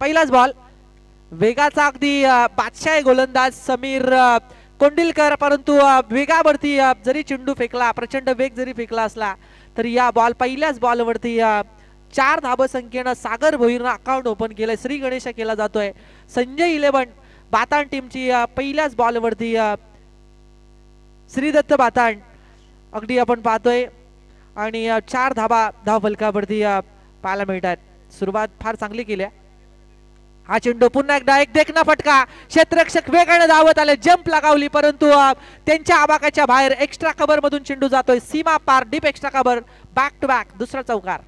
पहिलाच बॉल वेगाचा अगदी बादशाह गोलंदाज समीर कोंडिलकर, परंतु वेगावरती जरी चेंडू फेकला, प्रचंड वेग जरी फेकला असला तरी या पहिल्याच बॉलवरती 4 धावसंख्येनं सागर भोईरनं अकाउंट ओपन केलंय. श्री गणेश केला जातोय. संजय 11 बातान टीमची पहिल्याच बॉलवरती श्रीदत्त बातान अगदी आपण पाहतोय आणि 4 धाव फलकावरती पाहायला मिळतात. सुरुवात फार चांगली केली. हा चेंडू पुन्हा एकदा एक देखना फटका, क्षेत्ररक्षक वेगाने धावत आले, जंप लगावली, परंतु त्यांच्या आबाकाच्या बाहेर एक्स्ट्रा कव्हर मधून चेंडू जातोय सीमा पार, deep extra cover, back to back दुसरा चौकार.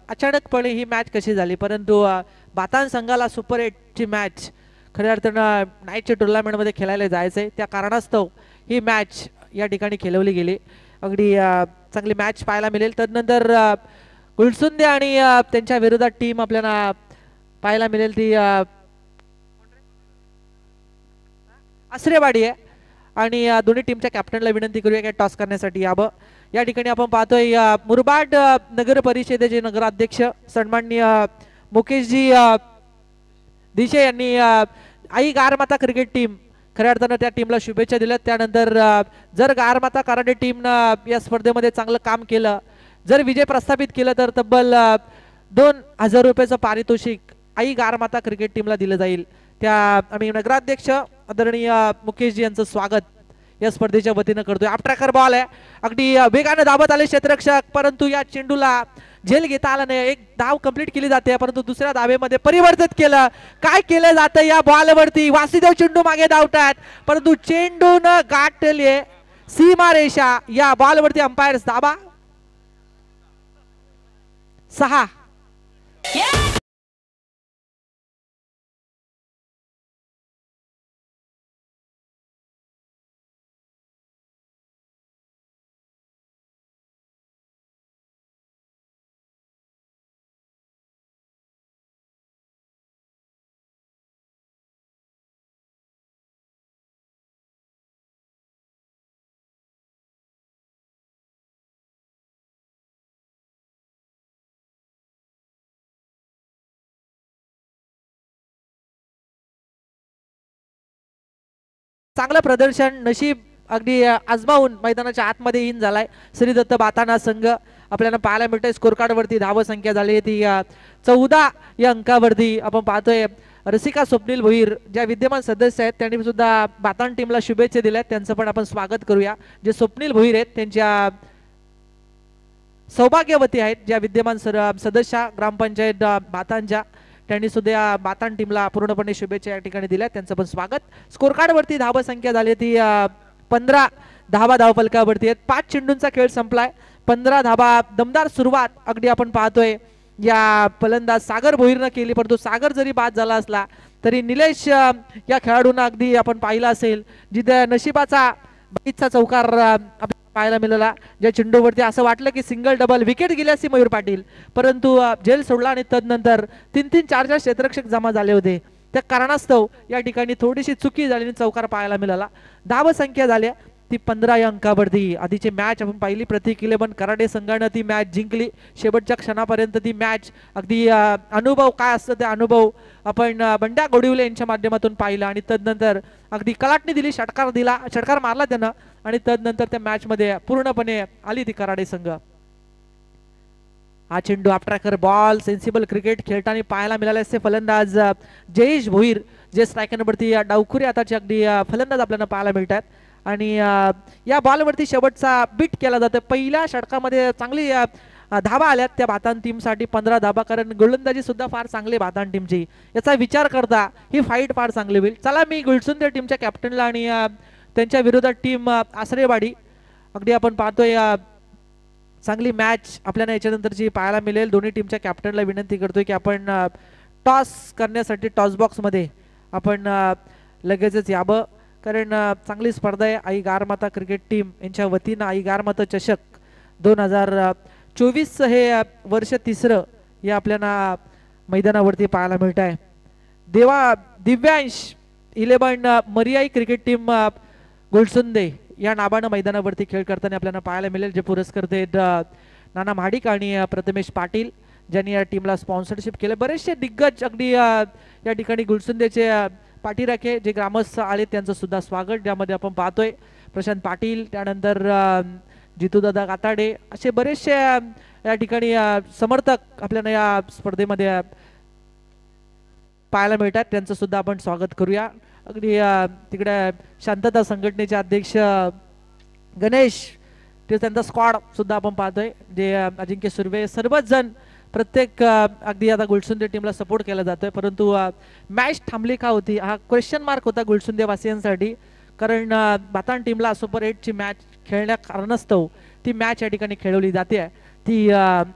अचानकपणे ही मॅच कशी झाली, परंतु बातान संघाला सुपर 8 ची मॅच खऱ्या अर्थानं नाईटच्या टुर्नामेंटमध्ये खेळायला जायचंय, त्या कारणास्तव ही मॅच या ठिकाणी खेळवली गेली. अगदी चांगली मॅच पाहायला मिळेल. तदनंतर गुलसुंदे आणि त्यांच्या विरोधात टीम आपल्याला पाहायला मिळेल ती आसरेवाडी आहे आणि दोन्ही टीमच्या कॅप्टनला विनंती करूया की टॉस करण्यासाठी यावं. या ठिकाणी आपण पाहतोय मुरबाड नगर परिषदेचे नगराध्यक्ष सन्माननीय मुकेशजी दिशे यांनी आई गारमाता क्रिकेट टीम खऱ्या अर्थानं त्या टीमला शुभेच्छा दिल्या. त्यानंतर जर गारमाता कराटे टीमनं या स्पर्धेमध्ये चांगलं काम केलं, जर विजय प्रस्थापित केलं तर तब्बल 2000 रुपयाचं पारितोषिक आई गारमाता क्रिकेट टीमला दिलं जाईल. त्या आम्ही नगराध्यक्ष आदरणीय मुकेशजी यांचं स्वागत या स्पर्धेच्या वतीनं करतोय. आपट्रॅकर बॉल आहे, अगदी वेगाने धावत आले क्षेत्ररक्षक, परंतु या चेंडूला झेल घेता आला नाही. एक धाव कंप्लीट केली जाते, परंतु दुसऱ्या धावेमध्ये परिवर्तित केलं. काय केलं जातं या बॉलवरती, वासुदेव चेंडू मागे धावतात, परंतु चेंडून गाठले सीमा रेषा. या बॉलवरती अंपायर धाबा 6. चांगलं प्रदर्शन नशीब अगदी आजमावून मैदानाच्या आतमध्ये इन झालाय. श्रीदत्त बाताना संघ आपल्याला पाहायला मिळतोय. स्कोर कार्ड वरती धाव संख्या झाली ती 14 या अंकावरती. आपण पाहतोय रसिका स्वप्नील भोईर ज्या विद्यमान सदस्य आहेत त्यांनी सुद्धा बातान टीमला शुभेच्छा दिल्या, त्यांचं पण आपण स्वागत करूया. जे स्वप्नील भोईर आहेत त्यांच्या सौभाग्यवती आहेत ज्या विद्यमान सदस्य ग्रामपंचायत बातानच्या, त्यांनी सुद्धा बातान टीमला पूर्णपणे शुभेच्छा या ठिकाणी दिल्या, त्यांचं पण स्वागत. स्कोर कार्ड वरती धाव संख्या झाली ती 15 धाव फलकावरती आहेत. 5 चेंडूंचा खेळ संपलाय, 15 धावा. दमदार सुरुवात अगदी आपण पाहतोय या फलंदाज सागर भोईरनं केली, परंतु सागर जरी बाद झाला असला तरी निलेश या खेळाडूंना अगदी आपण पाहिलं असेल जिथे नशिबाचा बाईचा चौकार पाहायला मिळाला. ज्या चेंडूवरती असं वाटलं की सिंगल डबल विकेट गेली असती मयूर पाटील, परंतु झेल सोडला आणि तदनंतर 3-3 4-4 क्षेत्ररक्षक जमा झाले होते. त्या कारणास्तव या ठिकाणी थोडीशी चुकी झाली, चौकार पाहायला मिळाला. धाव संख्या झाल्या ती 15 या अंकावरती. आधीची मॅच आपण पाहिली, प्रतीक 11 कराटे संघाने ती मॅच जिंकली. शेवटच्या क्षणापर्यंत ती मॅच अगदी अनुभव काय असतं ते अनुभव आपण बंड्या गोडिवले यांच्या माध्यमातून पाहिला आणि तदनंतर अगदी कलाटणी दिली, षटकार मारला त्यानं आणि तदनंतर त्या मॅच मध्ये पूर्णपणे आली ती कराटे संघ. हा चेंडू अपट्रॅकर बॉल सेन्सिबल क्रिकेट खेळताना पाहायला मिळाले असते फलंदाज जयेश भोईर जे स्ट्रायकर नंबरती डावखुरी आताची अगदी फलंदाज आपल्याला पाहायला मिळतात आणि या बॉलवरती शेवटचा बीट केला जातो पहिल्या षटकामध्ये चांगली धाबा आल्यात त्या बातान टीमसाठी 15 धाबा कारण गोलंदाजी सुद्धा फार चांगली बातान टीमची याचा विचार करता ही फाईट फार चांगली होईल चला मी गुलसुंदे टीमच्या कॅप्टनला आणि त्यांच्या विरोधात टीम आसरेवाडी अगदी आपण पाहतोय चांगली मॅच आपल्याला याच्यानंतरची पाहायला मिळेल दोन्ही टीमच्या कॅप्टनला विनंती करतोय की आपण टॉस करण्यासाठी टॉस बॉक्समध्ये आपण लगेचच यावं कारण चांगली स्पर्धा आहे आई गारमाता क्रिकेट टीम यांच्या वतीनं आई गारमाता चषक 2024 हे वर्ष तिसरं या आपल्याला मैदानावरती पाहायला मिळत आहे दिव्यांश 11 मरियाई क्रिकेट टीम गुलसुंदे या नावानं मैदानावरती खेळ करताना आपल्याला पाहायला मिळेल जे पुरस्कर्ते नाना महाडिक आणि प्रथमेश पाटील ज्यांनी या टीमला स्पॉन्सरशिप केले बरेचसे दिग्गज अगदी या ठिकाणी गुलसुंदेचे पाठीराखे जे ग्रामस्थ आले त्यांचं सुद्धा स्वागत ज्यामध्ये आपण पाहतोय प्रशांत पाटील त्यानंतर जितूदादा काताडे असे बरेचसे या ठिकाणी समर्थक आपल्याला या स्पर्धेमध्ये पाहायला मिळतात त्यांचं सुद्धा आपण स्वागत करूया अगदी तिकडे शांतता संघटनेचे अध्यक्ष गणेश ते त्यांचा स्क्वॉड सुद्धा आपण पाहतोय जे अजिंक्य सुर्वे सर्वच जण प्रत्येक अगदी आता गुलसुंदे टीमला सपोर्ट केला जातोय परंतु मॅच थांबली का होती हा क्वेश्चन मार्क होता गुलसुंदे वासियांसाठी कारण बातान टीमला सुपर 8 ची मॅच खेळण्या कारणास्तव ती मॅच या ठिकाणी खेळवली जाते ती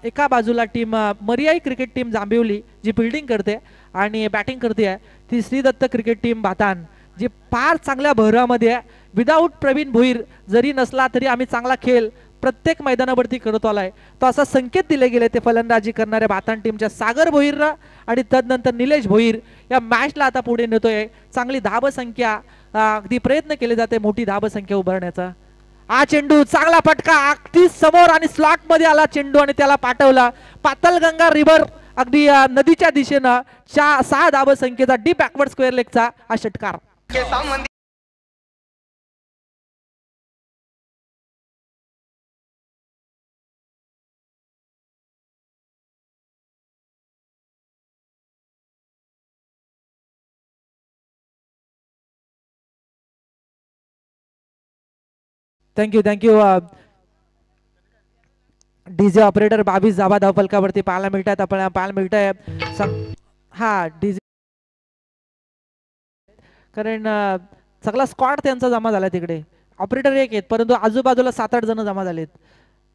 एका बाजूला team Mariai cricket team Jambhivali जी फिल्डिंग करते आणि बॅटिंग करते आहे ती श्रीदत्त क्रिकेट टीम बातान जी फार चांगल्या बहरामध्ये आहे विदाऊट प्रवीण भोईर जरी नसला तरी आम्ही चांगला खेळ प्रत्येक मैदानावरती करत आलाय तो असा संकेत दिले गेले ते फलंदाजी करणाऱ्या बातान टीमच्या सागर भोईरला आणि तदनंतर निलेश भोईर या मॅचला आता पुढे नेतोय चांगली धाबसंख्या अगदी प्रयत्न केले जाते मोठी धाबसंख्या उभारण्याचा हा चेंडू चांगला फटका अगदी समोर आणि स्लॉट मध्ये आला चेंडू आणि त्याला पाठवला पातलगंगा रिव्हर अगदी नदीच्या दिशेनं 6 धाबसंख्येचा डीप बॅकवर्ड स्क्वेअर लेगचा हा षटकार थँक्यू डीजे ऑपरेटर 22 जाबा धावफलकावरती पाहायला मिळतात आपल्याला पाहायला मिळत आहे हा डीजे कारण सगळा स्क्वॉड त्यांचा जमा झाला तिकडे ऑपरेटर एक आहेत परंतु आजूबाजूला 7-8 जण जमा झालेत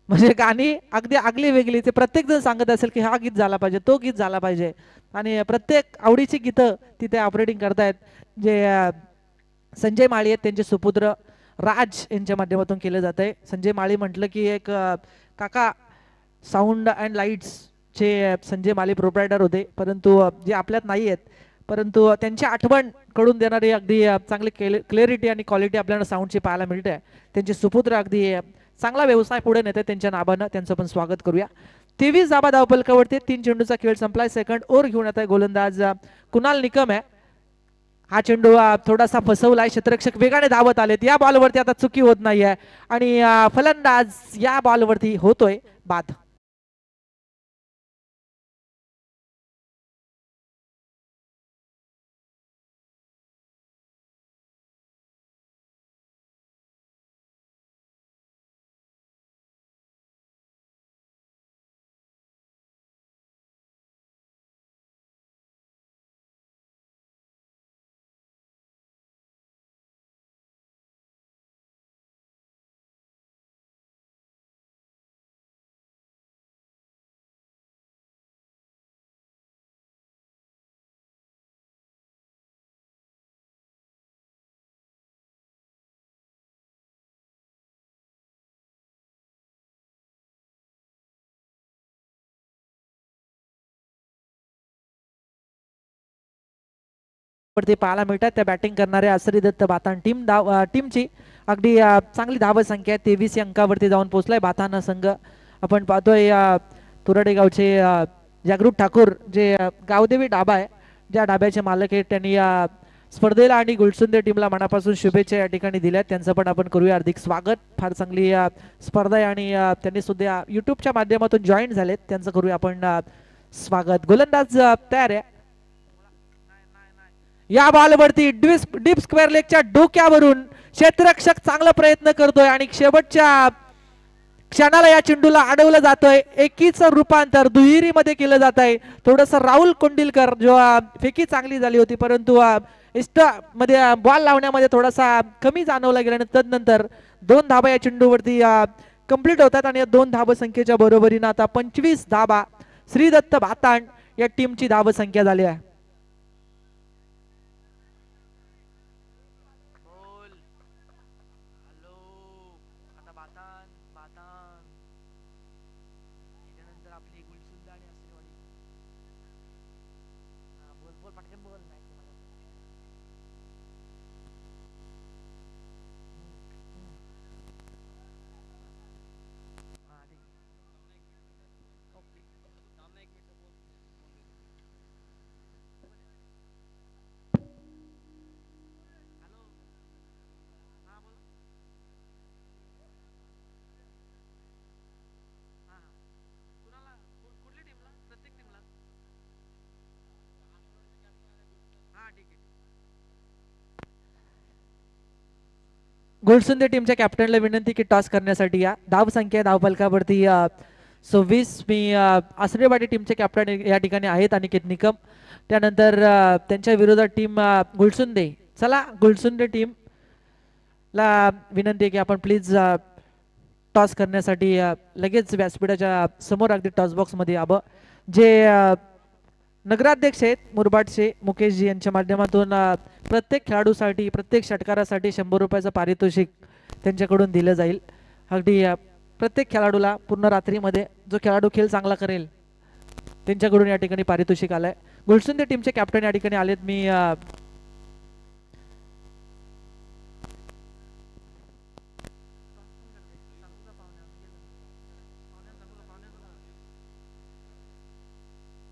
म्हणजे गाणी अगदी आगली वेगळी ते प्रत्येक जण सांगत असेल की हा गीत झाला पाहिजे तो गीत झाला पाहिजे आणि प्रत्येक आवडीची गीतं तिथे ऑपरेटिंग करतायत जे संजय माळी आहेत त्यांचे सुपुत्र राज यांच्या माध्यमातून केले जात आहे संजय माळी म्हटलं की एक काका साऊंड अँड लाईट्स चे संजय माळी प्रोप्रायटर होते परंतु जे आपल्यात नाही आहेत परंतु त्यांची आठवण करून देणारी अगदी चांगली क्लॅरिटी आणि क्वालिटी आपल्याला साऊंडची पाहायला मिळते त्यांचे सुपुत्र अगदी चांगला व्यवसाय पुढे नेते त्यांच्या नावानं त्यांचं पण स्वागत करूया 23 जाबा धावफलकावरती 3 चेंडूचा खेळ संपलाय सेकंड ओव्हर घेऊन येत आहे गोलंदाज कुणाल निकम आहे हा चेंडू थोडासा फसवलाय क्षेत्ररक्षक वेगाने धावत आलेत या बॉलवरती आता चुकी होत नाहीये आणि फलंदाज या बॉलवरती होतोय बाद वरती पाहायला मिळतात त्या बॅटिंग करणाऱ्या असरी दत्त बातान टीमची अगदी चांगली धावसंख्या 23 अंकावरती जाऊन पोहोचलाय बाताना संघ आपण पाहतोय तुरडे गावचे जागृत ठाकूर जे गावदेवी डाबा आहे ज्या डाब्याचे मालक आहेत त्यांनी स्पर्धेला आणि गुलसुंदे टीमला मनापासून शुभेच्छा या ठिकाणी दिल्या, त्यांचं पण आपण करूया हार्दिक स्वागत. फार चांगली स्पर्धा आहे आणि त्यांनी सुद्धा युट्यूबच्या माध्यमातून जॉईन झालेत, त्यांचं करूया आपण स्वागत. गोलंदाज तयार आहे. या बॉलवरती डीप स्क्वेअर लेगच्या डोक्यावरून क्षेत्ररक्षक चांगला प्रयत्न करतोय आणि शेवटच्या क्षणाला या चेंडूला अडवलं जातोय. एकीचं रूपांतर दुहेरीमध्ये केलं जात आहे. थोडस राहुल कोंडिलकर जो फेकी चांगली झाली होती परंतु मध्ये बॉल लावण्यामध्ये थोडासा कमी जाणवला गेला आणि तदनंतर 2 धाबा या चेंडूवरती कंप्लीट होतात आणि या 2 धाब संख्येच्या बरोबरीनं आता 25 धाबा श्रीदत्त भातांड या टीमची धाब संख्या झाली आहे. गोलसुंदे टीमच्या कॅप्टनला विनंती की टॉस करण्यासाठी या. धाव संख्या धावफलकावरती 26. मी आसरेवाडी टीमचे कॅप्टन या ठिकाणी आहेत अनिकेत निकम. त्यानंतर त्यांच्या विरोधात टीम गुलसुंदे. चला गुलसुंदे टीम ला विनंती आहे की आपण प्लीज टॉस करण्यासाठी लगेच व्यासपीठाच्या समोर अगदी टॉस बॉक्स मध्ये यावं. जे नगराध्यक्ष आहेत मुरबाडचे मुकेशजी यांच्या माध्यमातून प्रत्येक खेळाडूसाठी प्रत्येक षटकारासाठी 100 रुपयाचं पारितोषिक त्यांच्याकडून दिलं जाईल. अगदी प्रत्येक खेळाडूला पूर्ण रात्रीमध्ये जो खेळाडू खेळ चांगला करेल त्यांच्याकडून या ठिकाणी पारितोषिक आलंय. गुलसुंदे टीमचे कॅप्टन या ठिकाणी आलेत. मी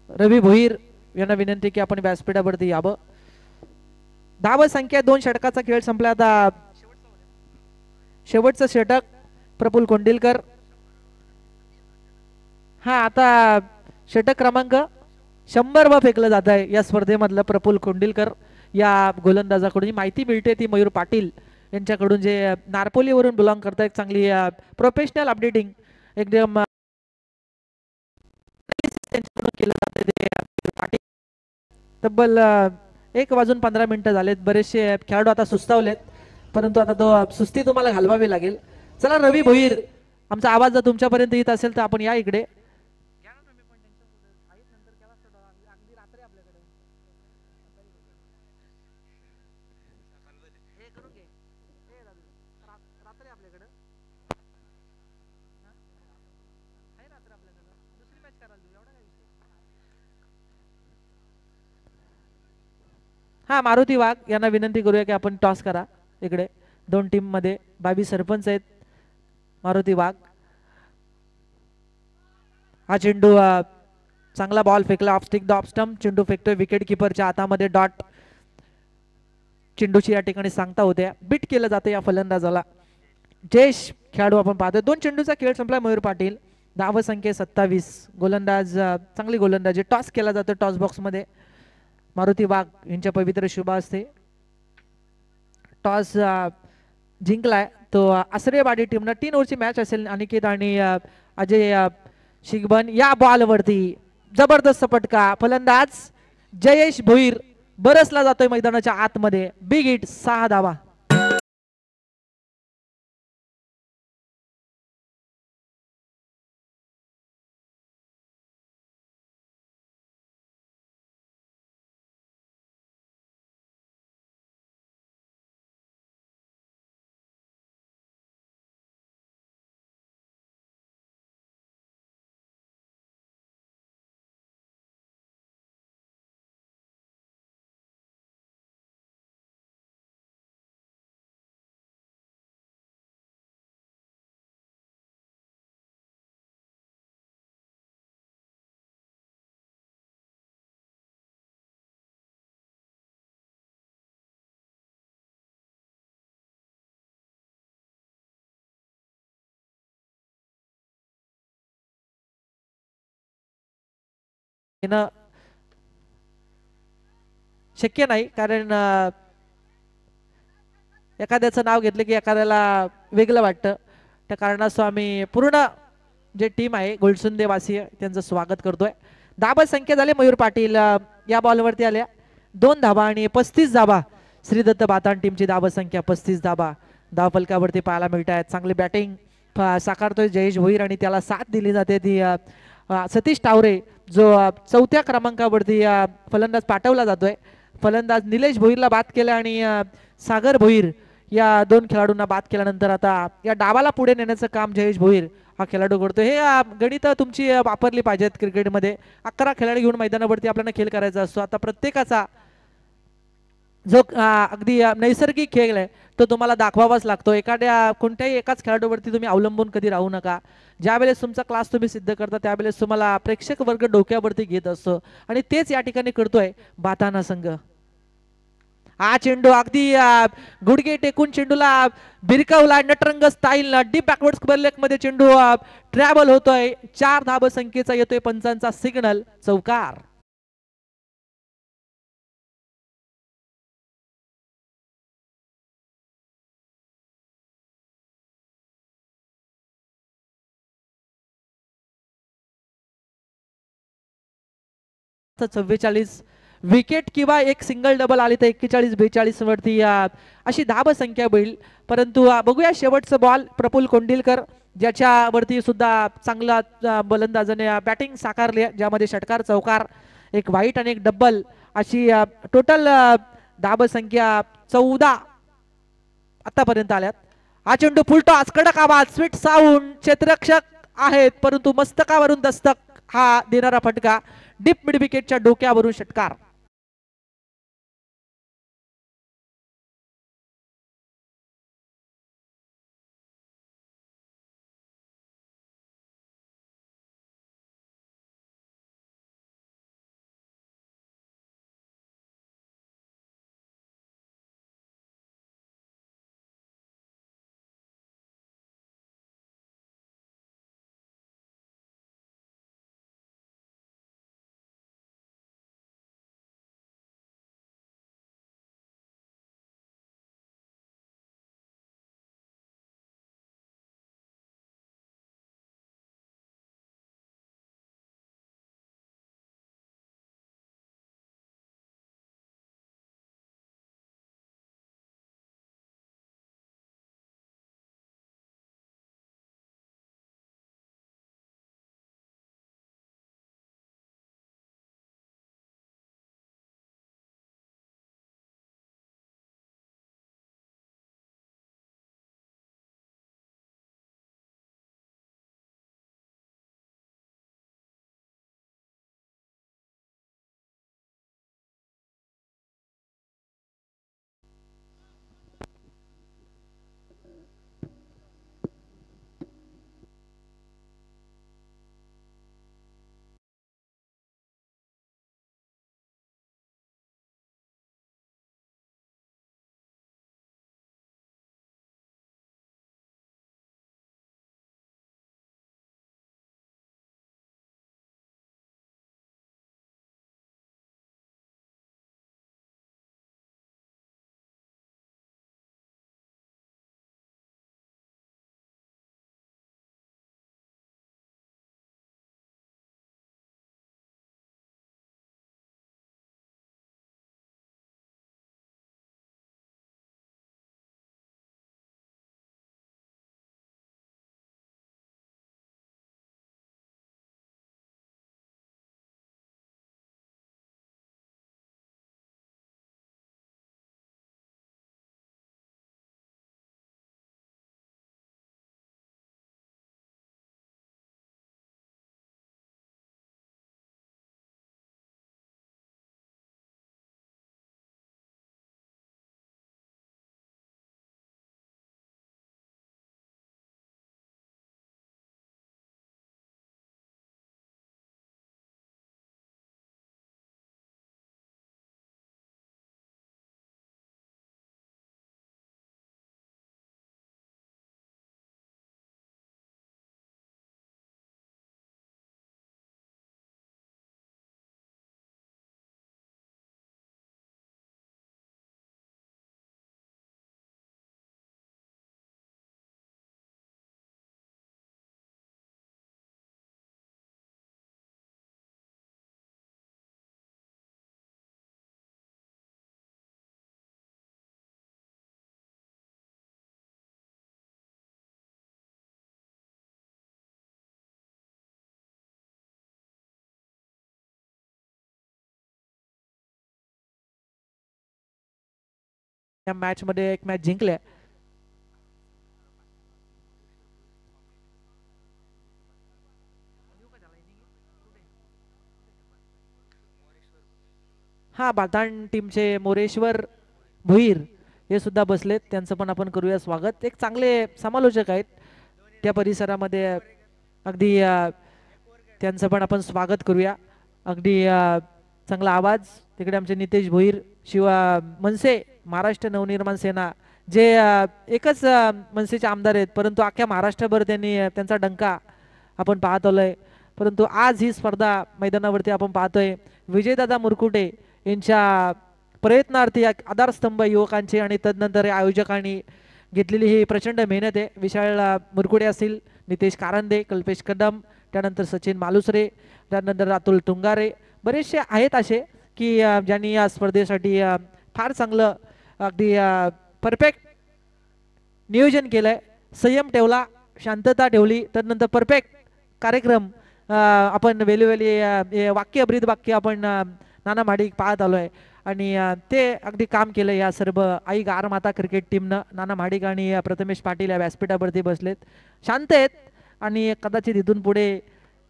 रवी भोईर यांना विनंती की आपण व्यासपीठावरती यावं. धाव संख्या 2 षटकाचा खेळ संपला. आता शेवटचं षटक प्रफुल कोंडिलकर. हा आता षटक क्रमांक 100 फेकलं जात आहे या स्पर्धेमधलं प्रफुल कोंडिलकर या गोलंदाजाकडून. माहिती मिळते ती मयूर पाटील यांच्याकडून जे नारपोलीवरून बिलॉंग करतात. चांगली प्रोफेशनल अपडेटिंग एकदम केलं जाते. तब्बल 1:15 झालेत. बरेचसे खेळाडू आता सुस्तावलेत परंतु आता तो सुस्ती तुम्हाला घालवावी लागेल. चला रवी भोईर, आमचा आवाज जर तुमच्यापर्यंत येत असेल तर आपण या इकडे. हा मारुती वाघ यांना विनंती करूया की आपण टॉस करा इकडे. 2 टीम मध्ये 22 सरपंच आहेत. मारुती वाघ हा चेंडू चांगला बॉल फेकला of stick the off stump. चेंडू फेकतोय विकेट किपरच्या हातामध्ये. डॉट चेंडूची या ठिकाणी सांगता होत्या. बीट केलं जातं या फलंदाजाला. जयेश खेळाडू आपण पाहतोय. 2 चेंडूचा खेळ संपला. मयूर पाटील धाव संख्या 27. गोलंदाज चांगली गोलंदाजी. टॉस केला जातो टॉस बॉक्स मध्ये. मारुती वाघ यांच्या पवित्र शुभ असते. टॉस जिंकलाय तो आसरेवाडी टीमनं. 3 ओव्हरची मॅच असेल. अनिकेत आणि अजय शिगबन या बॉलवरती जबरदस्त फटका. फलंदाज जयेश भोईर बरसला जातोय मैदानाच्या आतमध्ये. बिग हिट 6 धावा. येणं शक्य नाही, कारण एखाद्याचं नाव घेतलं की एखाद्याला वेगळं वाटतं. त्या कारणास्तव आम्ही पूर्ण जे टीम आहे गोलसुंदे वासीय त्यांचं स्वागत करतोय. धाबा संख्या झाले मयूर पाटील या बॉलवरती आल्या 2 धाबा आणि 35 धाबा. श्रीदत्त बातान टीमची धाबा संख्या 35 धाबा धावफलकावरती पाहायला मिळत आहेत. चांगली बॅटिंग साकारतोय जयेश भोईर आणि त्याला साथ दिली जाते ती सतीश टावरे जो चौथ्या क्रमांकावरती फलंदाज पाठवला जातोय. फलंदाज निलेश भोईरला बाद केला आणि सागर भोईर या 2 खेळाडूंना बाद केल्यानंतर आता या डावाला पुढे नेण्याचं काम जयेश भोईर हा खेळाडू करतो. हे गणित तुमची वापरली पाहिजेत. क्रिकेटमध्ये 11 खेळाडू घेऊन मैदानावरती आपल्याला खेळ करायचा असतो. आता प्रत्येकाचा जो अगदी नैसर्गिक खेळ आहे तो तुम्हाला दाखवावाच लागतो. एखाद्या कोणत्याही एकाच खेळाडूवरती तुम्ही अवलंबून कधी राहू नका. ज्या वेळेस तुमचा क्लास तुम्ही सिद्ध करता त्यावेळेस तुम्हाला प्रेक्षक वर्ग डोक्यावरती घेत असतो आणि तेच या ठिकाणी करतोय बाताना संघ. हा चेंडू अगदी गुडघे टेकून चेंडूला बिरकवला Natrang style deep backward square leg मध्ये चेंडू ट्रॅव्हल होतोय. 4 धाब संख्येचा येतोय पंचांचा सिग्नल चौकार. तर 44 विकेट किंवा एक सिंगल डबल आली तर 41-42 वरती अशी धाब संख्या होईल. परंतु बघूया शेवटचं बॉल प्रफुल कोंडिलकर ज्याच्यावरती सुद्धा चांगला बलंदाजाने बॅटिंग साकारली आहे, ज्यामध्ये षटकार चौकार एक वाईट आणि एक डबल अशी टोटल धाब संख्या 14 आतापर्यंत आल्यात. हा चेंडू फुलटॉस कडक आवाज स्वीट साऊंड क्षेत्ररक्षक आहेत परंतु मस्तकावरून दस्तक हा देणारा फटका डीप मिड विकेटच्या डोक्यावरून षटकार. या मॅच मध्ये एक मॅच जिंकल्या. हा बातान टीमचे मोरेश्वर भुईर हे सुद्धा बसलेत, त्यांचं पण आपण करूया स्वागत. एक चांगले समालोचक आहेत त्या परिसरामध्ये, अगदी त्यांचं पण आपण स्वागत करूया. अगदी चांगला आवाज तिकडे आमचे नितेश भोईर, शिवा मनसे महाराष्ट्र नवनिर्माण सेना, जे एकच मनसेचे आमदार आहेत, परंतु अख्ख्या महाराष्ट्रभर त्यांनी त्यांचा डंका आपण पाहत आलोय. परंतु आज ही स्पर्धा मैदानावरती आपण पाहतोय विजयदादा मुरकुटे यांच्या प्रयत्नार्थी आधारस्तंभ युवकांचे आणि तदनंतर आयोजकांनी घेतलेली ही प्रचंड मेहनत आहे. विशाल मुरकुटे असतील, नितेश कारंदे, कल्पेश कदम, त्यानंतर सचिन मालुसरे, त्यानंतर अतुल तुंगारे, बरेचसे आहेत असे की ज्यांनी या स्पर्धेसाठी फार चांगलं अगदी परफेक्ट नियोजन केलंय, संयम ठेवला, शांतता ठेवली, त्यानंतर परफेक्ट कार्यक्रम आपण वेळोवेळी वाक्य ब्रीद वाक्य आपण नाना माडिक पाहत आलोय आणि ते अगदी काम केलं या सर्व आई गार माता क्रिकेट टीमनं. नाना माडिक आणि प्रथमेश पाटील या व्यासपीठावरती बसलेत, शांत आहेत आणि कदाचित इथून पुढे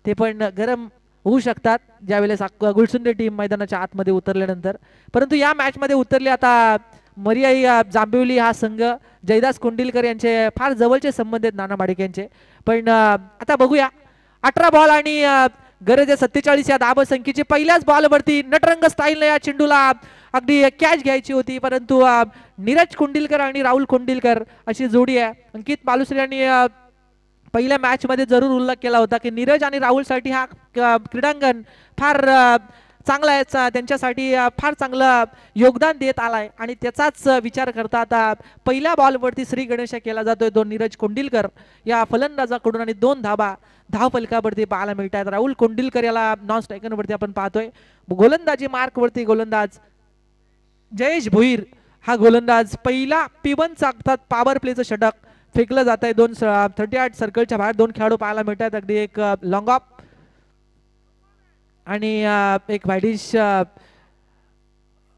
ते पण गरम होऊ शकतात ज्यावेळेस गुलसुंदे टीम मैदानाच्या आतमध्ये उतरल्यानंतर. परंतु या मॅच मध्ये उतरले आता मरियाई जांभिवली हा संघ, जयदास कोंडिलकर यांचे फार जवळचे संबंध आहेत नाना माडिक यांचे. पण आता बघूया 18 बॉल आणि गरज आहे 47 या धाव संख्येची. पहिल्याच बॉलवरती नटरंग स्टाईलने या चेंडूला अगदी कॅच घ्यायची होती, परंतु नीरज कोंडिलकर आणि राहुल कोंडिलकर अशी जोडी आहे. अंकित बालुश्री यांनी पहिल्या मॅच मध्ये जरूर उल्लेख केला होता की नीरज आणि राहुल साठी हा क्रीडांगण फार चांगला आहे, त्यांच्यासाठी फार चांगलं योगदान देत आलाय आणि त्याचाच विचार करता आता पहिल्या बॉलवरती श्री गणेश केला जातोय दोन नीरज कोंडिलकर या फलंदाजाकडून आणि 2 धाबा धाव फलकावरती पाहायला मिळतात. राहुल कोंडिलकर याला नॉन स्ट्रायकर वरती आपण पाहतोय. गोलंदाजी मार्क वरती गोलंदाज जयेश भोईर हा गोलंदाज, पहिला P1 चा पॉवर प्लेचं षटक फेकलं जात आहे. 38 सर्कलच्या बाहेर 2 खेळाडू पाहायला मिळतात, अगदी एक लॉंग ऑफ आणि एक वाईडिश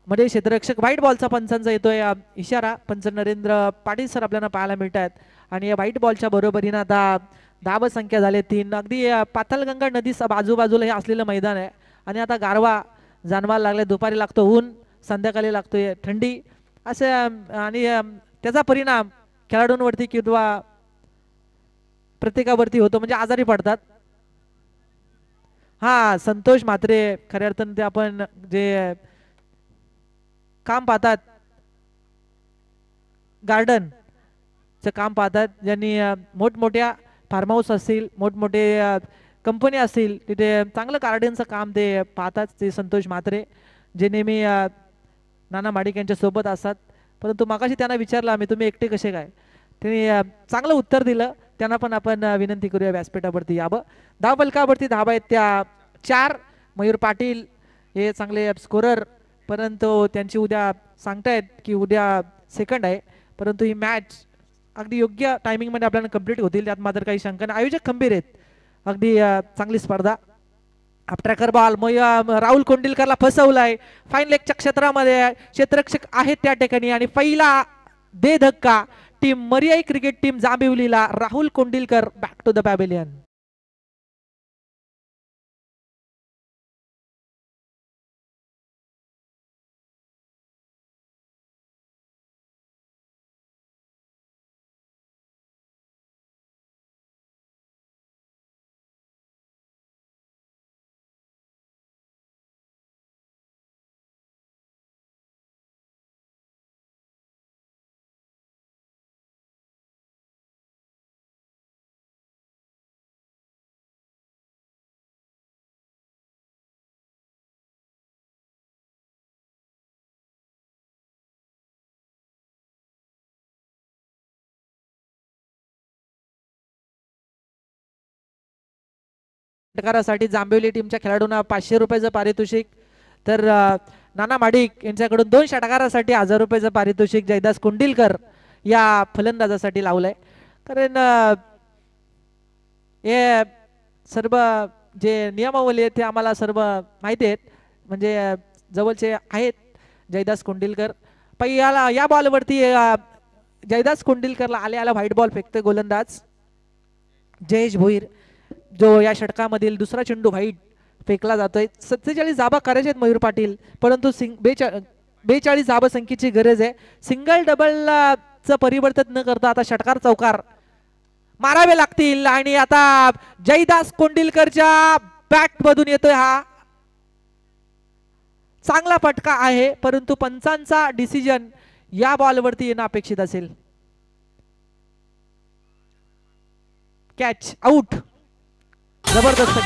मध्ये क्षेत्ररक्षक. व्हाईट बॉलचा पंचांचा येतोय इशारा, पंच नरेंद्र पाटील सर आपल्याला पाहायला मिळतात आणि या व्हाईट बॉलच्या बरोबरीने आता धाव संख्या झाले 3. अगदी पातालगंगा नदी बाजूबाजूला हे असलेलं मैदान आहे आणि आता गारवा जाणवायला लागले, दुपारी लागतो ऊन, संध्याकाळी लागतोय थंडी असे आणि त्याचा परिणाम खेळाडूंवरती किंवा प्रत्येकावरती होतो, म्हणजे आजारी पडतात. हा संतोष म्हात्रे खऱ्या अर्थाने ते आपण जे काम पाहतात गार्डन चे काम पाहतात, ज्यांनी मोठमोठ्या फार्म हाऊस असतील, मोठमोठे कंपनी असतील, तिथे चांगलं गार्डनचं काम ते पाहतात. ते संतोष म्हात्रे जे नेहमी नाना माडिक यांच्या सोबत असतात. परंतु मागाशी त्यांना विचारलं आम्ही तुम्ही एकटे कसे काय, त्यांनी चांगलं उत्तर दिलं. त्यांना पण आपण विनंती करूया व्यासपीठावरती यावं. धाव फलकावरती धावा आहेत त्या 4. मयूर पाटील हे चांगले स्कोरर, परंतु त्यांची उद्या सांगतायत की उद्या सेकंड आहे, परंतु ही मॅच अगदी योग्य टायमिंग मध्ये आपल्याला कंप्लीट होतील त्यात मात्र काही शंका नाही. आयोजक खंबीर आहेत, अगदी चांगली स्पर्धा. ट्रॅकर बॉल राहुल कोंडिलकरला फसवलाय, फाईन लेगच्या क्षेत्रामध्ये क्षेत्ररक्षक आहेत त्या ठिकाणी आणि पहिला दे धक्का टीम मरियाई क्रिकेट टीम जांभिवलीला. Rahul Kondilkar back to the pavilion. षटकारासाठी जांभिवली टीमच्या खेळाडूंना 500 रुपयाचं पारितोषिक, तर नाना माडिक यांच्याकडून 2 षटकारासाठी 1000 रुपयाचं पारितोषिक जयदास कोंडिलकर या फलंदाजासाठी लावलंय. कारण हे सर्व जे नियमावली आहेत ते आम्हाला सर्व माहिती आहेत, म्हणजे जवळचे आहेत जयदास कोंडिलकर. पहिला या बॉलवरती जयदास कोंडिलकरला आल्या व्हाईट बॉल फेकतोय गोलंदाज जयेश भोईर, जो या षटकामधील दुसरा चेंडू व्हाईट फेकला जातोय. 47 धाबा करायचे आहेत मयूर पाटील, परंतु 42 धाबा संख्येची गरज आहे. सिंगल डबल च परिवर्तन न करता आता षटकार चौकार मारावे लागतील. आणि आता जयदास कोंडिलकरच्या बॅट मधून येतोय हा चांगला फटका आहे, परंतु पंचांचा डिसिजन या बॉलवरती येणं अपेक्षित असेल. कॅच आउट, जबरदस्त.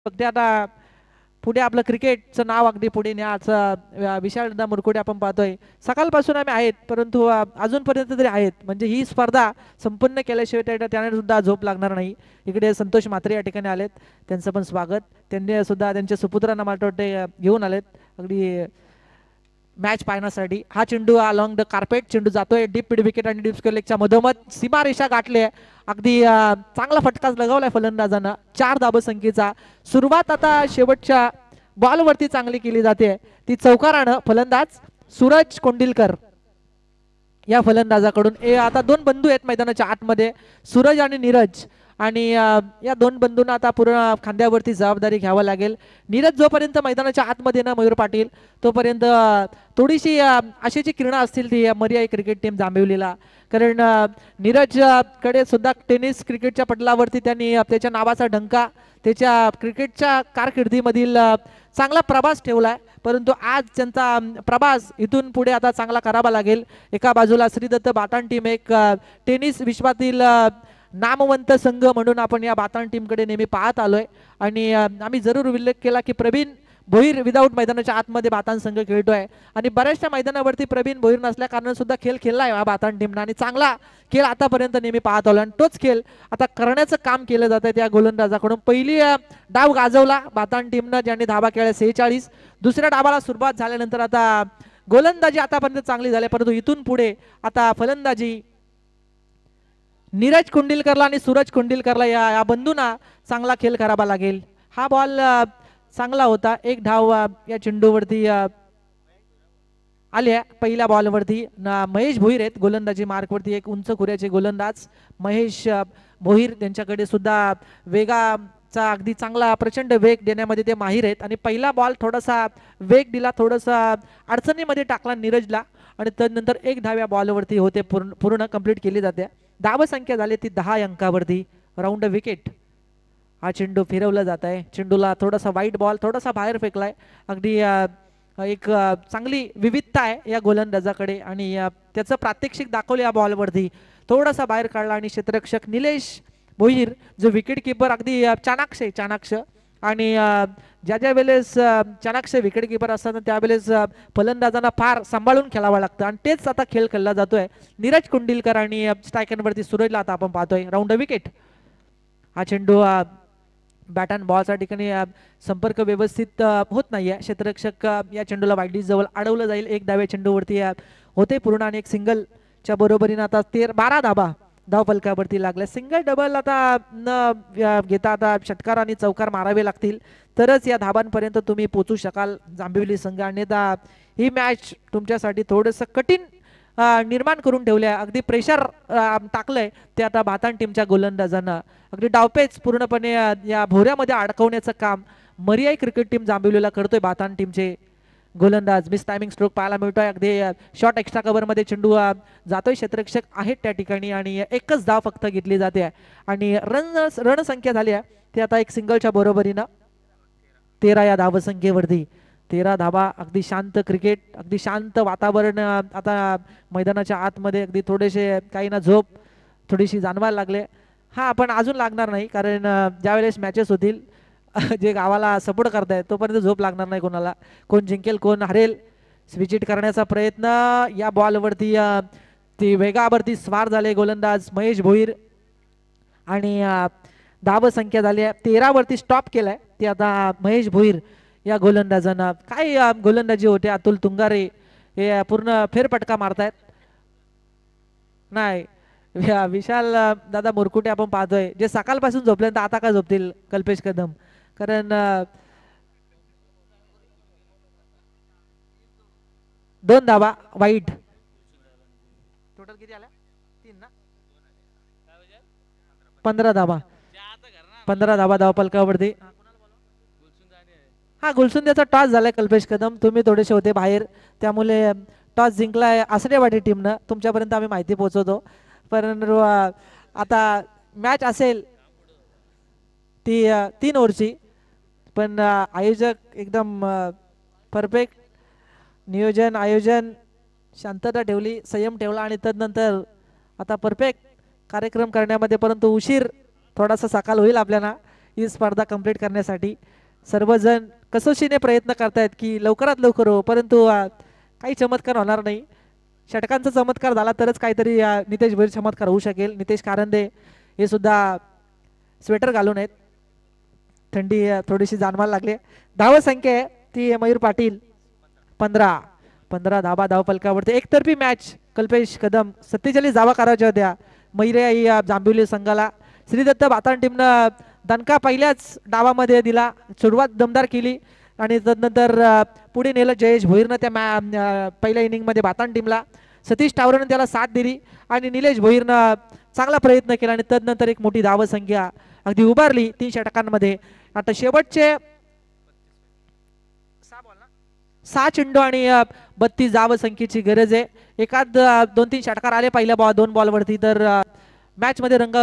आता पुढे आपलं क्रिकेटचं नाव अगदी पुढे न्यायचं विशाल मुरकुटे आपण पाहतोय. सकाळपासून आम्ही आहेत, परंतु अजूनपर्यंत तरी आहेत, म्हणजे ही स्पर्धा संपन्न केल्याशिवाय त्याने सुद्धा झोप लागणार नाही. इकडे संतोष म्हात्रे या ठिकाणी आलेत, त्यांचं पण स्वागत. त्यांनी सुद्धा त्यांच्या सुपुत्रांना मला वाटते घेऊन आलेत अगदी मॅच पाहण्यासाठी. हा चेंडू अलॉंग द कार्पेट चेंडू जातोय डीप मिड विकेट आणि डीप स्क्वेअर लेगच्या मधोमध सीमा रेषा गाठली आहे. अगदी चांगला फटकाच लगावलाय फलंदाजांना 4 धाबा संख्येचा. सुरुवात आता शेवटच्या बॉलवरती चांगली केली जाते, ती चौकारानं फलंदाज सूरज कोंडिलकर या फलंदाजाकडून. आता 2 बंधू आहेत मैदानाच्या आतमध्ये, सूरज आणि नीरज, आणि या 2 बंधूंना आता पूर्ण खांद्यावरती जबाबदारी घ्यावं लागेल. नीरज जोपर्यंत मैदानाच्या आतमध्ये ना मयूर पाटील, तोपर्यंत थोडीशी आशेची किरणं असतील ती मर्याई क्रिकेट टीम जांभिवलीला. कारण नीरज कडे सुद्धा टेनिस क्रिकेटच्या पटलावरती त्यांनी त्याच्या नावाचा डंका, त्याच्या क्रिकेटच्या कारकिर्दीमधील चांगला प्रभास ठेवलाय, परंतु आज त्यांचा प्रभास इथून पुढे आता चांगला करावा लागेल. एका बाजूला श्रीदत्त बातान टीम, एक टेनिस विश्वातील नामवंत संघ म्हणून आपण या बातान टीमकडे नेहमी पाहत आलोय. आणि आम्ही जरूर उल्लेख केला की प्रवीण भोईर विदाऊट मैदानाच्या आतमध्ये बातान संघ खेळतोय, आणि बऱ्याचशा मैदानावरती प्रवीण भोईर नसल्या कारण सुद्धा खेळ खेळलाय हा बातान टीमनं, आणि चांगला खेळ आतापर्यंत नेहमी पाहत आलो. आणि तोच खेळ आता करण्याचं काम केलं जात आहे त्या गोलंदाजाकडून. पहिली डाव गाजवला बातान टीमनं, ज्यांनी धाबा केल्या 46. दुसऱ्या डावाला सुरुवात झाल्यानंतर आता गोलंदाजी आतापर्यंत चांगली झाली, परंतु इथून पुढे आता फलंदाजी नीरज कोंडिलकरला आणि सूरज कोंडिलकरला या बंधूंना चांगला खेळ करावा लागेल. हा बॉल चांगला होता, 1 धाव या चेंडूवरती आल्या. पहिल्या बॉलवरती महेश भोईर आहेत गोलंदाजी मार्कवरती, एक उंच खुऱ्याचे गोलंदाज महेश भोईर, त्यांच्याकडे सुद्धा वेगाचा अगदी चांगला प्रचंड वेग देण्यामध्ये ते माहीर आहेत. आणि पहिला बॉल थोडासा वेग दिला, थोडासा अडचणीमध्ये टाकला नीरजला, आणि त्यानंतर 1 धाव या बॉलवरती होते, पूर्ण कंप्लीट केली जाते. धाव संख्या झाली ती 10 अंकावरती. Round wicket. हा चेंडू फिरवला जात आहे, चेंडूला थोडासा वाईट बॉल थोडासा बाहेर फेकलाय. अगदी एक चांगली विविधता आहे या गोलंदाजाकडे, आणि त्याचं प्रात्यक्षिक दाखवलं या बॉलवरती. थोडासा बाहेर काढला, आणि क्षेत्ररक्षक निलेश भोईर जो विकेट किपर अगदी चाणाक्ष, आणि ज्या वेळेस चाणाक्ष विकेट किपर असतात त्यावेळेस फलंदाजांना फार सांभाळून खेळावं लागतं, आणि तेच आता खेळ खेळला जातोय. नीरज कोंडिलकर आणि स्ट्रायकरवरती सूरजला आता आपण पाहतोय. Round wicket. हा चेंडू बॅट अँड बॉलच्या ठिकाणी संपर्क व्यवस्थित होत नाहीये. क्षेत्ररक्षक या चेंडूला वाईट जवळ अडवलं जाईल. 1 धाव चेंडूवरती होते पूर्ण, आणि 1 सिंगलच्या बरोबरीने आता 12 धाबा धावफलकावरती लागल्या. सिंगल डबल आता न घेता आता षटकार आणि चौकार मारावे लागतील, तरच या धाबांपर्यंत तुम्ही पोहोचू शकाल जांभिवली संघ. अन्यथा ही मॅच तुमच्यासाठी थोडंसं कठीण निर्माण करून ठेवले आहे. अगदी प्रेशर टाकलंय ते आता बातान टीमच्या गोलंदाजांना. अगदी डावपेच पूर्णपणे या भोऱ्यामध्ये अडकवण्याचं काम मर्याई क्रिकेट टीम जांभिवलीला करतोय बातान टीमचे गोलंदाज मिस टायमिंग स्ट्रोक पाहायला मिळतोय. अगदी शॉर्ट एक्स्ट्रा कव्हर मध्ये चेंडू जातोय. क्षेत्ररक्षक आहेत त्या ठिकाणी आणि एकच धाव फक्त घेतली जाते आणि रन संख्या झाली आहे ती आता एक सिंगलच्या बरोबरीनं 13 या धावसंख्येवरती. 13 धावा. अगदी शांत क्रिकेट, अगदी शांत वातावरण आता मैदानाच्या आतमध्ये. अगदी थोडेसे काही ना झोप थोडीशी जाणवायला लागले. हा पण अजून लागणार नाही कारण ज्यावेळेस मॅचेस होतील जे गावाला सपोर्ट करतायत तोपर्यंत झोप लागणार नाही कोणाला. कोण जिंकेल कोण हरेल स्विचिट करण्याचा प्रयत्न या बॉलवरती ती वेगावरती स्वार झाले गोलंदाज महेश भोईर आणि धाव संख्या झाली आहे 13 वरती स्टॉप केलाय ते आता महेश भोईर या गोलंदाजांना. काय गोलंदाजी होते अतुल तुंगारे हे पूर्ण फेरफटका मारतायत. नाही विशाल दादा मुरकुटे आपण पाहतोय जे सकाळपासून झोपल्यानंतर आता काय झोपतील कल्पेश कदम कारण 2 धावा वाईट. टोटल किती आल्या 3 ना 15 धावा 15 धावा धावपलकावरती. हा गुलसुंद्याचा टॉस झालाय कल्पेश कदम. तुम्ही थोडेसे होते बाहेर त्यामुळे टॉस जिंकलाय आसरेवाडी टीमनं. तुमच्यापर्यंत आम्ही माहिती पोहोचवतो परंतु आता मॅच असेल ती 3 ओव्हरची पण आयोजक एकदम परफेक्ट नियोजन आयोजन शांतता ठेवली संयम ठेवला आणि तदनंतर आता परफेक्ट कार्यक्रम करण्यामध्ये परंतु उशीर थोडासा सकाळ होईल आपल्याला ही स्पर्धा कंप्लीट करण्यासाठी. सर्वजण कसोशीने प्रयत्न करतायत की लवकरात लवकर हो परंतु काही चमत्कार होणार नाही. षटकांचा चमत्कार झाला तरच काहीतरी नितेश भोईर चमत्कार होऊ शकेल. नितेश कारंदे हे सुद्धा स्वेटर घालून आहेत. थंडी थोडीशी जाणवायला लागली. धाव संख्या आहे ती मयूर पाटील 15 धाबा धावपलकावरती. एकतर्फी मॅच कल्पेश कदम 47 धावा करायच्या होत्या मैरे जांभिवली संघाला. श्रीदत्त बातान टीमनं दणका पहिल्याच डावामध्ये दिला. सुरुवात दमदार केली आणि तदनंतर पुढे नेलं जयेश भोईरनं त्या पहिल्या इनिंगमध्ये बातान टीमला. सतीश टावरनं त्याला साथ दिली आणि निलेश भोईरनं चांगला प्रयत्न केला आणि तदनंतर एक मोठी धावसंख्या अगदी उभारली 3 षटकांमध्ये. आता शेवटचे 6 चेंडू आणि 32 धावसंख्येची गरज आहे. एखाद 2-3 षटकार आले पहिल्या 2 बॉलवरती तर मॅच मध्ये रंग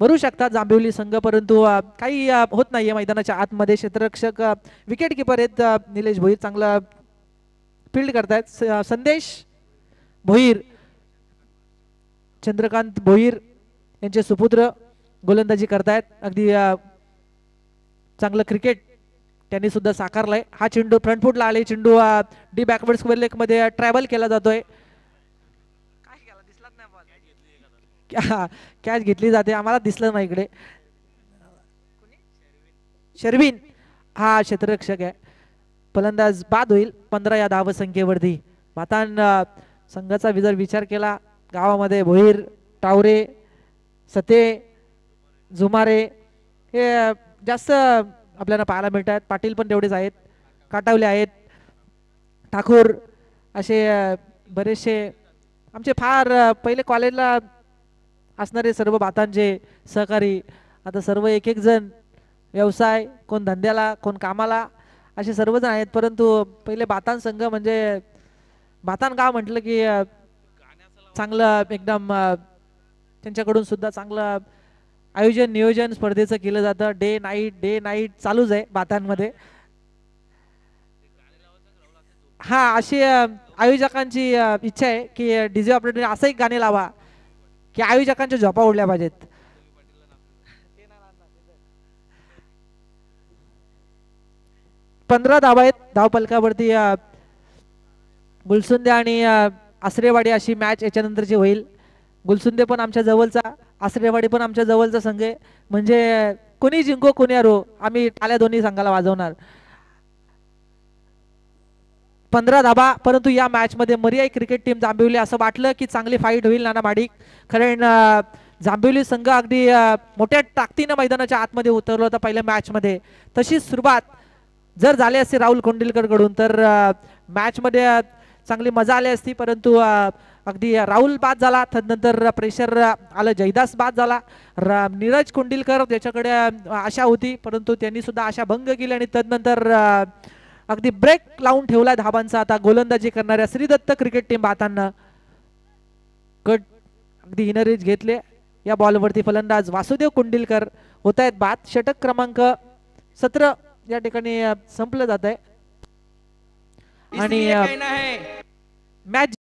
भरू शकतात जांभिवली संघ परंतु काही होत नाहीये मैदानाच्या आतमध्ये. क्षेत्ररक्षक विकेट किपर आहेत निलेश भोईर चांगला फील्ड करतायत. संदेश भोईर चंद्रकांत भोईर यांचे सुपुत्र गोलंदाजी करतायत. अगदी चांगलं क्रिकेट त्यांनी सुद्धा साकारलाय. हा चेंडू फ्रंट फुटला आले चेंडू डी बॅकवर्ड स्क्वेअर लेग मध्ये ट्रॅव्हल केला जातोय. कॅच घेतली जाते आम्हाला दिसलं नाही इकडे. शर्विन हा क्षेत्ररक्षक आहे. फलंदाज बाद होईल 15 या धावसंख्येवरती. बातान संघाचा जर विचार केला गावामध्ये भोईर टावरे सते जुमारे हे जास्त आपल्याला पाहायला मिळतात. पाटील पण तेवढेच आहेत. काटावले आहेत ठाकूर असे बरेचसे आमचे फार पहिले कॉलेजला असणारे सर्व बातांचे सहकारी आता सर्व एक एक जण व्यवसाय कोण धंद्याला कोण कामाला असे सर्वजण आहेत. परंतु पहिले बातान संघ म्हणजे बातान गाव म्हटलं की चांगलं एकदम त्यांच्याकडून सुद्धा चांगलं आयोजन नियोजन स्पर्धेचं केलं जातं. डे नाईट चालूच आहे बातांमध्ये. हा अशी आयोजकांची इच्छा आहे की डीजे ऑपरेटर असं एक गाणे लावा की आयोजकांच्या झोपा उडल्या पाहिजेत. 15 धावा आहेत धावपलकावरती. गुलसुंदे आणि आसरेवाडी अशी मॅच याच्यानंतरची होईल. गुलसुंदे पण आमच्या जवळचा आसरेवाडी पण आमच्या जवळचा संघ आहे म्हणजे कोणी जिंको कोणी हरो आम्ही टाळ्या दोन्ही संघाला वाजवणार. 15 धाबा परंतु या मॅच मध्ये मर्याई क्रिकेट टीम जांभिवली असं वाटलं की चांगली फाईट होईल नाना माडिक. कारण जांभिवली संघ अगदी मोठ्या ताकदीनं मैदानाच्या आतमध्ये उतरला होता पहिल्या मॅच मध्ये. तशी सुरुवात जर झाली असती राहुल कोंडिलकर कडून तर मॅच मध्ये चांगली मजा आली असती परंतु अगदी राहुल बाद झाला. तदनंतर प्रेशर आलं जयदास बाद झाला. नीरज कोंडिलकर ज्याच्याकडे आशा होती परंतु त्यांनी सुद्धा आशा भंग केली आणि तदनंतर अगदी ब्रेक लावून ठेवलाय धाबांचा. आता गोलंदाजी करणाऱ्या श्रीदत्त क्रिकेट टीम बातांना कट अगदी हिनरीज घेतले. या बॉलवरती फलंदाज वासुदेव कुंडिलकर होत आहेत बाद. षटक क्रमांक 17 या ठिकाणी संपलं जात आहे आणि मॅच